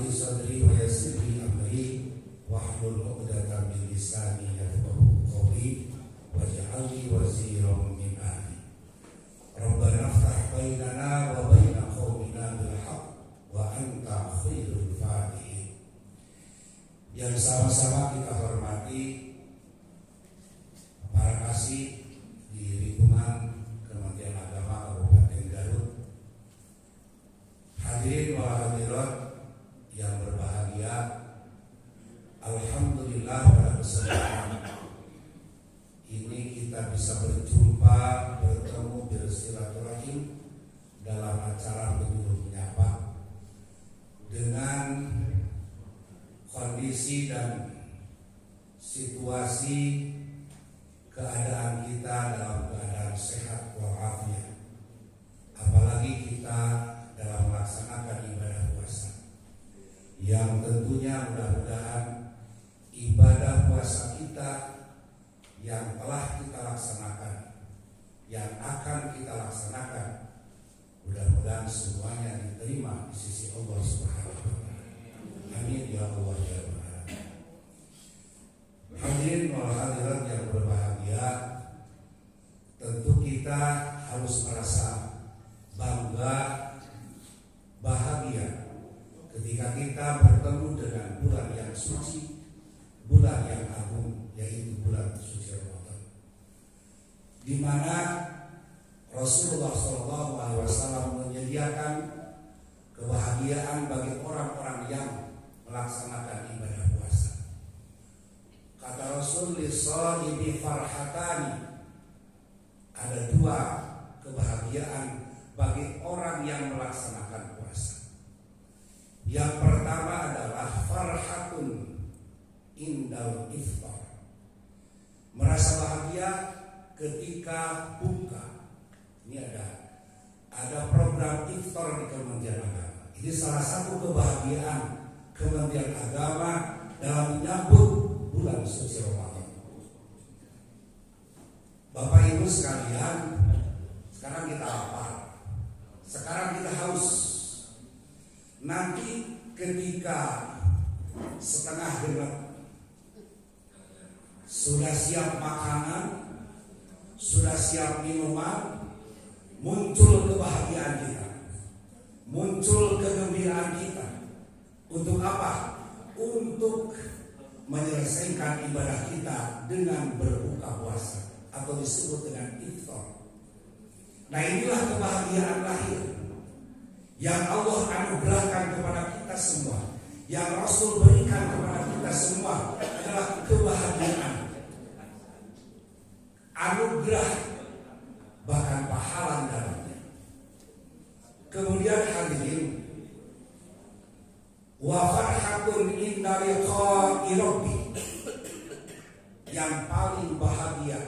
li sadri wa yassir li amri wahlul 'uqdatam min lisani yafqahu qawli waj'al li waziran min ahli. Rabbana iftah bainana wa baina qaumina bil haqq wa anta khairul fatihin. Yang sama-sama kita hormati para kasih di lingkungan Kementerian Agama Kabupaten Garut, hadirin wal hadirat yang berbahagia. Alhamdulillah pada kesempatan ini kita bisa berjumpa, bertemu, bersilaturahim dalam acara Penyuluh Menyapa dengan kondisi dan situasi keadaan kita dalam keadaan sehat walafiat, apalagi kita dalam melaksanakan ibadah puasa yang tentunya mudah-mudahan ibadah puasa kita yang telah kita laksanakan, yang akan kita laksanakan, mudah-mudahan semuanya diterima di sisi Allah Subhanahu wa Ta'ala. Amin ya Allah ya Rabbal. Hadirin wal hadirat yang berbahagia, tentu kita harus merasa bangga, bahagia ketika kita bertemu dengan bulan yang suci, bulan yang agung, yaitu bulan suci Ramadan, di mana Rasulullah SAW menyediakan kebahagiaan bagi orang-orang yang melaksanakan ibadah puasa. Kata Rasul, lissaimi farhatani, ada dua kebahagiaan bagi orang yang melaksanakan puasa. Yang pertama adalah farhatun indal iftar, merasa bahagia ketika buka. Ini ada program iftar di Kementerian Agama. Ini salah satu kebahagiaan Kementerian Agama dalam menyambut bulan suci Ramadan. Bapak Ibu sekalian, sekarang kita lapar, sekarang kita haus. Nanti ketika setengah genap, sudah siap makanan, sudah siap minuman, muncul kebahagiaan kita, muncul kegembiraan kita. Untuk apa? Untuk menyelesaikan ibadah kita dengan berbuka puasa atau disebut dengan iftar. Nah, inilah kebahagiaan lahir yang Allah anugerahkan kepada kita semua, yang Rasul berikan kepada kita semua, adalah kebahagiaan, anugerah, bahkan pahala dalamnya. Kemudian hadirin, wa farhatun inda liqa'i rabbi, yang paling bahagia,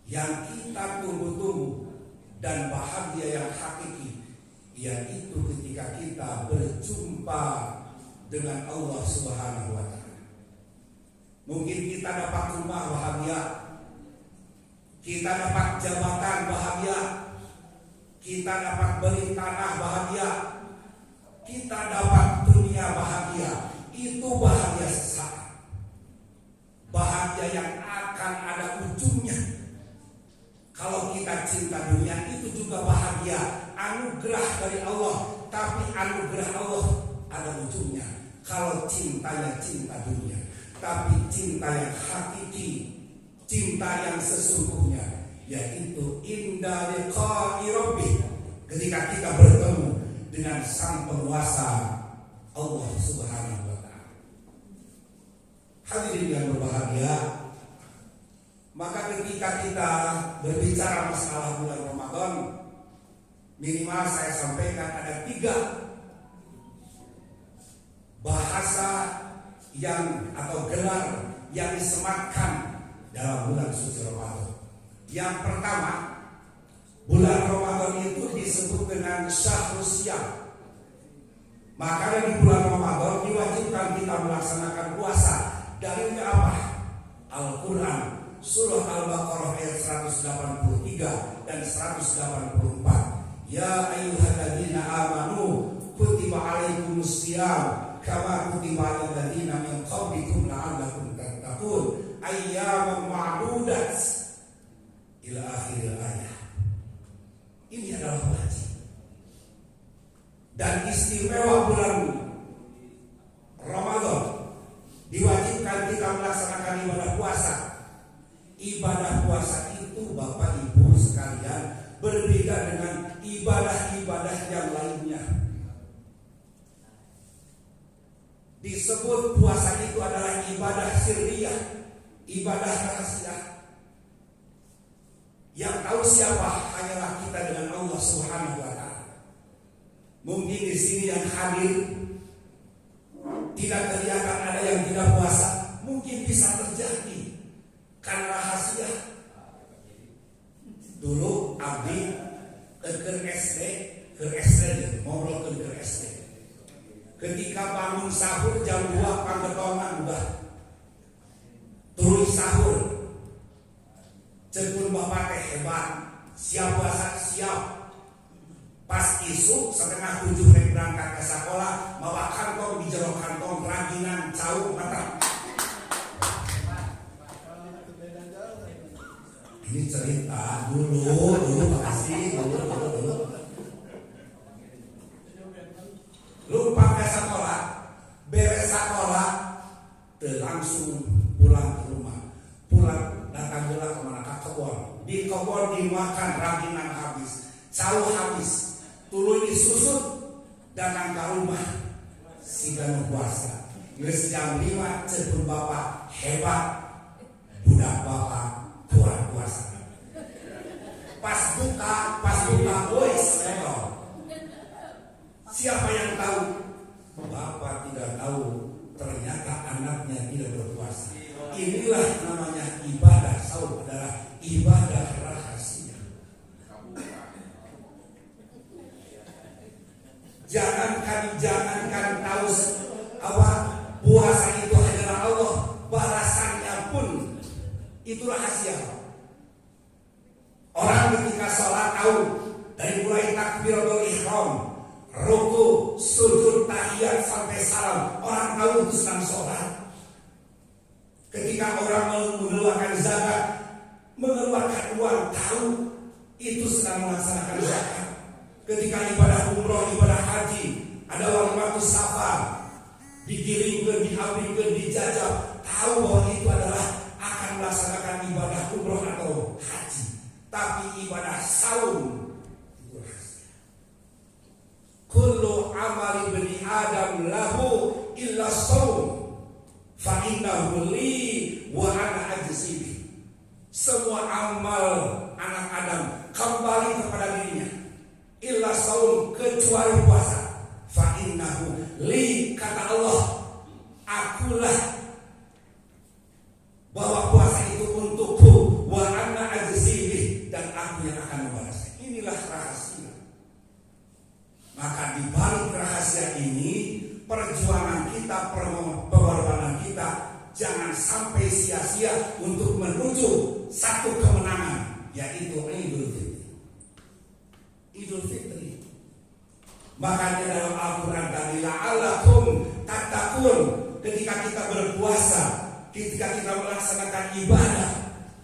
yang kita tunggu-tunggu dan bahagia yang hakiki, yaitu ketika kita berjumpa dengan Allah Subhanahu wa Ta'ala. Mungkin kita dapat rumah bahagia, kita dapat jabatan bahagia, kita dapat beli tanah bahagia, kita dapat dunia bahagia. Itu bahagia sesaat, bahagia yang akan ada ujungnya. Kalau kita cinta dunia, itu juga bahagia, anugerah dari Allah, tapi anugerah Allah ada ujungnya. Kalau cintanya cinta dunia, tapi cinta yang hakiki, cinta yang sesungguhnya, yaitu inda liqa'i rabbih, ketika kita bertemu dengan sang penguasa Allah Subhanahu wa Ta'ala. Hadirin yang berbahagia, maka ketika kita berbicara masalah bulan Ramadan, minimal saya sampaikan ada 3 bahasa yang atau gelar yang disematkan dalam bulan suci Ramadan. Yang pertama, bulan Ramadan itu disebut dengan syahrus syam. Maka di bulan Ramadan diwajibkan kita melaksanakan puasa. Dalilnya apa? Al-Quran, surah Al-Baqarah ayat 183 dan 184. Ya ayyuhalladzina amanu kutiba alaikumus siyam kama kutiba 'alal ladzina min qablikum la'allakum tattaqun ayyaman ma'dudat ila akhir ayat. Ini adalah wajib dan istimewa bulan Ramadan. Diwajibkan kita melaksanakan ibadah puasa. Ibadah puasa itu Bapak Ibu sekalian berbeda dengan ibadah-ibadah yang lainnya. Disebut puasa itu adalah ibadah sirriyah, ibadah rahasia. Yang tahu siapa hanyalah kita dengan Allah Subhanahu wa taala. Mungkin di sini yang hadir tidak kelihatan ada yang tidak puasa, mungkin bisa terjadi karena rahasia. Dulu abdi ke SD ngobrol ke SD. Ketika bangun sahur jam 2 panggetongan udah turun sahur. Cepun bapak teh hebat, siap puasa siap. Pas isu setengah 7 rek berangkat ke sekolah, bawa kantong di jero kantong raginan cau mata. Ini cerita dulu makasih dulu. Lupa ke sekolah, beres sekolah, langsung pulang ke rumah. Pulang datang ke mana ke kebun. Di kebun dimakan raginan habis, cau habis. Turun disusut datang ke rumah si ganu puasa. Geus jam 5 cepun bapak hebat, budak bapak kurang puasa. Pas buka boys level. Siapa yang tahu? Bapak tidak tahu. Ternyata anaknya tidak berpuasa. Inilah namanya ibadah sahur, adalah ibadah rahasia. Jangankan tahu apa puasa itu adalah Allah, balasannya pun itu rahasia. Orang ketika sholat tahu dari mulai takbiratul ihram, ruku, sujud, tahiyat sampai salam, orang tahu itu sedang sholat. Ketika orang mengeluarkan zakat, mengeluarkan uang, tahu itu sedang melaksanakan zakat. Ketika ibadah umroh, ibadah haji, ada walimatus safar, dikirimkan, diambilkan, dijajah, tahu bahwa itu adalah akan melaksanakan ibadah umroh atau haji. Tapi ibadah saum itu rahasia. Kullu amali bani Adam lahu illa saum fa innahu li wa ana ajzi bi. Semua amal anak Adam kembali kepada dirinya. Illa saum, kecuali puasa. Fa innahu li, kata Allah, akulah, bahwa puasa itu untukku, wa ana ajzi, dan aku yang akan membalasnya. Inilah rahasia. Maka di balik rahasia ini, perjuangan kita, pengorbanan kita jangan sampai sia-sia untuk menuju satu kemenangan, yaitu Idul Fitri. Makanya dalam Al-Quran tadi, la'allakum tattaqun, ketika kita berpuasa, ketika kita melaksanakan ibadah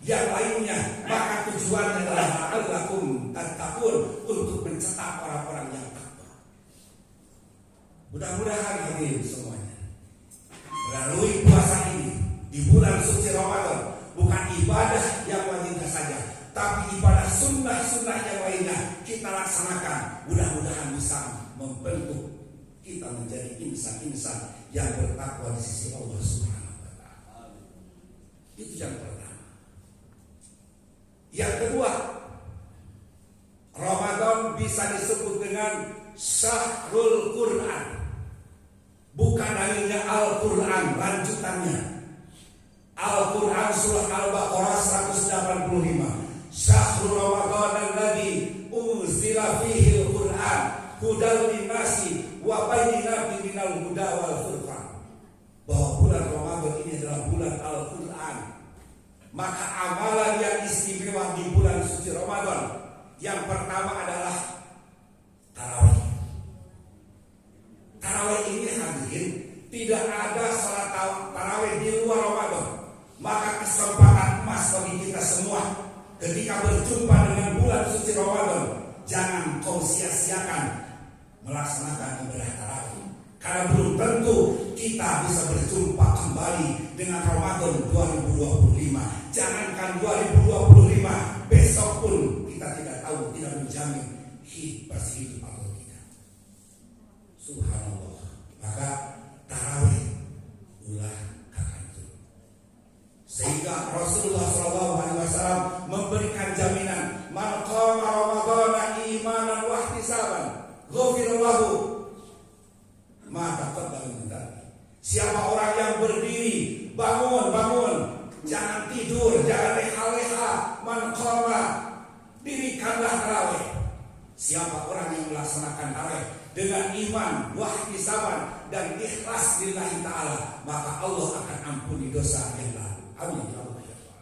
yang lainnya, maka tujuannya adalah la'allakum tattaqun, untuk mencetak orang-orang yang takwa. Mudah-mudahan hadirin semuanya, melalui puasa ini di bulan suci Ramadan, bukan ibadah yang wajibnya saja, tapi ibadah sunnah-sunnah yang lainnya kita laksanakan. Mudah-mudahan bisa membentuk kita menjadi insan-insan yang bertakwa di sisi Allah Subhanahu wa taala. Itu yang pertama. Yang kedua, Ramadan bisa disebut dengan Syahrul Quran. Bukan hanya Al-Quran, lanjutannya. Al-Quran surah Al-Baqarah 185. Syahrul Ramadan alladzi unzila fihi al-Quran hudal linnasi wa bayyinatin minal huda wal furqan. Bahwa bulan Ramadan ini adalah bulan Al-Quran. Maka amalan yang istimewa di bulan suci Ramadan, yang pertama adalah tarawih. Tarawih ini tidak ada salat tarawih di luar Ramadan. Maka kesempatan emas bagi kita semua ketika berjumpa dengan bulan suci Ramadan, jangan kau sia-siakan melaksanakan ibadah tarawih. Karena belum tentu kita bisa berjumpa kembali dengan Ramadan 2025. Jangankan 2025, besok pun kita tidak tahu, tidak menjamin pasti hidup atau tidak. Subhanallah. Maka tarawih ulah kakantu. Sehingga Rasulullah SAW memberikan jaminan, man qama ramadhana imanan wa ihtisaban ghufira lahu ma taqaddama min dhanbi. Siapa orang yang berdiri, bangun, jangan tidur, jangan leha-leha. Man qama, dirikanlah tarawih. Siapa orang yang melaksanakan tarawih dengan iman, wahtisaban dan ikhlas lillahi ta'ala, maka Allah akan ampuni dosa yang lalu. Amin ya Allah ya Allah.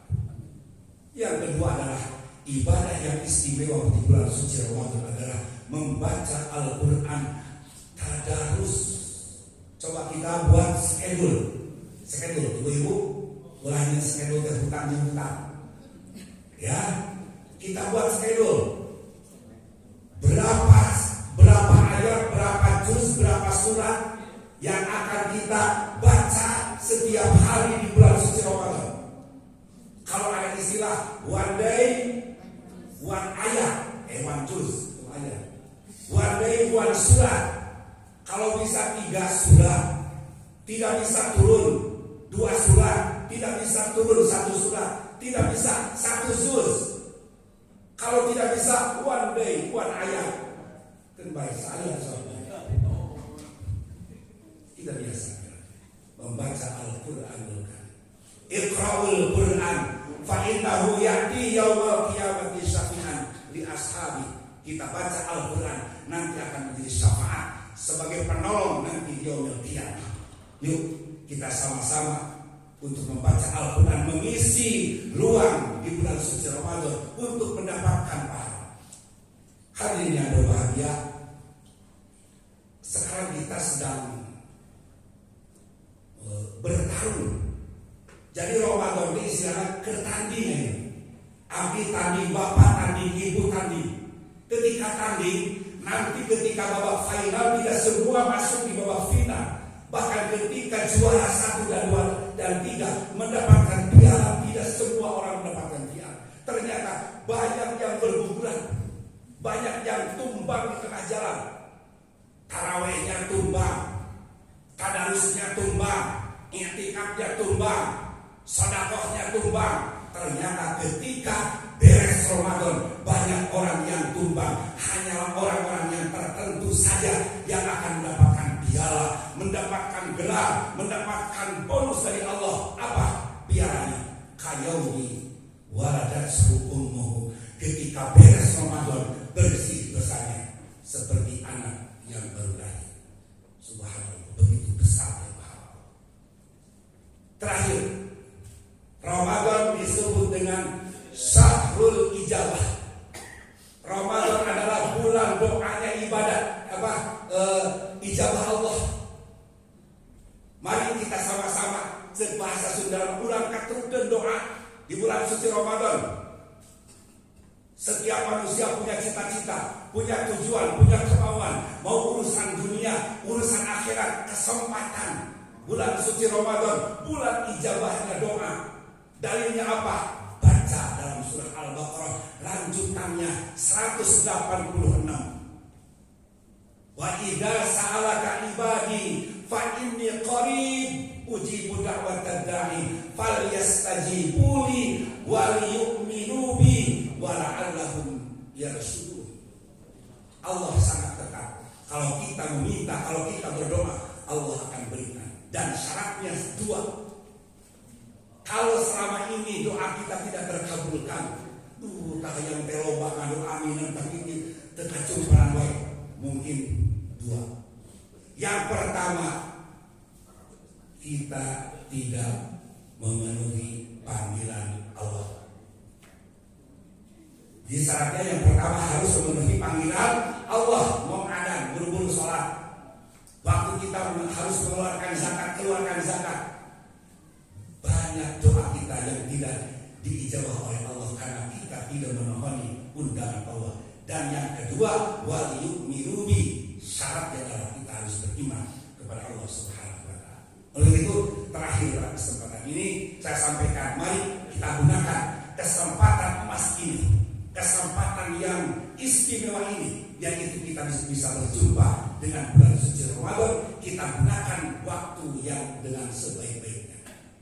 Yang kedua adalah ibadah yang istimewa di bulan suci Ramadan adalah membaca Al-Quran tadarus. Coba kita buat skedul ibu-ibu, ulangin skedul terhutang. Ya, kita buat skedul. Berapa ayat, berapa juz, berapa surat yang akan kita baca setiap hari di bulan suci Ramadan. Kalau ada istilah one day, one ayat, one juz, ayat. One day, one surat. Kalau bisa 3 surat, tidak bisa turun 2 surat, tidak bisa turun 1 surat, tidak bisa 1 juz. Kalau tidak bisa one day, one ayat, kan baik saya soalnya. Tidak biasa membaca Al-Quranul Karim. Iqra'ul Quran fa innahu ya'ti yaumal qiyamati syafi'an li ashabi. Kita baca Al-Quran nanti akan menjadi syafaat sebagai penolong nanti di yaumil qiyamah. Yuk kita sama-sama untuk membaca Al-Quran, mengisi ruang di bulan suci Ramadan untuk mendapatkan pahala. Hadirin yang berbahagia, sekarang kita sedang bertarung. Jadi Ramadan ini istilahnya ketandingan. Abi tanding, bapak tanding, ibu tanding. Ketika tanding, nanti ketika babak final tidak semua masuk di babak final. Bahkan ketika juara 1 dan 3 mendapatkan piala, tidak semua orang mendapatkan piala. Ternyata banyak yang berguguran, banyak yang tumbang di tengah jalan. Tarawihnya tumbang, tadarusnya tumbang, i'tikafnya tumbang, sedekahnya tumbang. Ternyata ketika beres Ramadan, banyak orang yang tumbang. Hanyalah orang-orang yang tertentu saja yang akan mendapatkan piala, mendapatkan gelar, mendapatkan bonus dari Allah. Apa pialanya? Kayaumi waladathu ummuhu. Ketika beres Ramadan, bersih dosanya seperti anak yang baru lahir. Subhanallah, begitu besar pahala. Terakhir, Ramadan disebut dengan Syahrul Ijabah. Ramadan adalah bulan doanya ibadat, ijabah Allah. Mari kita sama-sama sebahasa Sunda ulang katruten doa di bulan suci Ramadan. Setiap manusia punya cita-cita, punya tujuan, punya kemauan, mau urusan dunia, urusan akhirat, kesempatan. Bulan suci Ramadan, bulan ijabahnya doa. Dalilnya apa? Baca dalam surah Al-Baqarah lanjutannya 186. Wa idza sa'alaka ibadi fa inni qarib ujibu da'watad da'i falyastajibu li wa liyu'minu bi wa la'allahum yarshudun. Allah sangat dekat. Kalau kita meminta, kalau kita berdoa, Allah akan berikan. Dan syaratnya 2. Kalau selama ini doa kita tidak terkabulkan, tak yang teloba ngadu aminan tapi terkacumparan baik, mungkin 2. Yang pertama, kita tidak memenuhi panggilan Allah. Di syaratnya yang pertama harus memenuhi panggilan Allah. Mau adan, buru-buru sholat. Waktu kita harus mengeluarkan zakat mengeluarkan zakat. Banyak doa kita yang tidak diijabah oleh Allah karena kita tidak memohoni undangan Allah. Dan yang kedua, wal yu'minu bi, syaratnya adalah kita harus beriman kepada Allah Subhanahu wa taala. Oleh itu, terakhir pada kesempatan ini saya sampaikan, mari kita gunakan kesempatan emas ini, kesempatan yang istimewa ini, yaitu kita bisa berjumpa dengan bulan suci Ramadan. Kita gunakan waktu yang dengan sebaik-baiknya.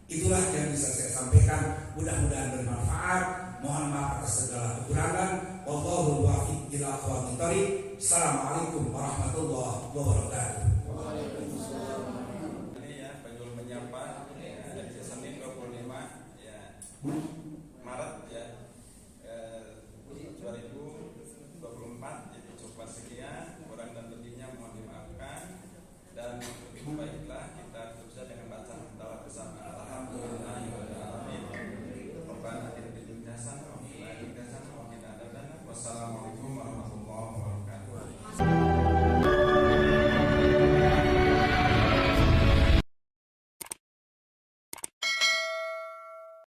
Itulah yang bisa saya sampaikan. Mudah-mudahan bermanfaat. Mohon maaf atas segala kekurangan. Wallahul muwaffiq ila aqwamit thoriq. Assalamualaikum warahmatullahi wabarakatuh.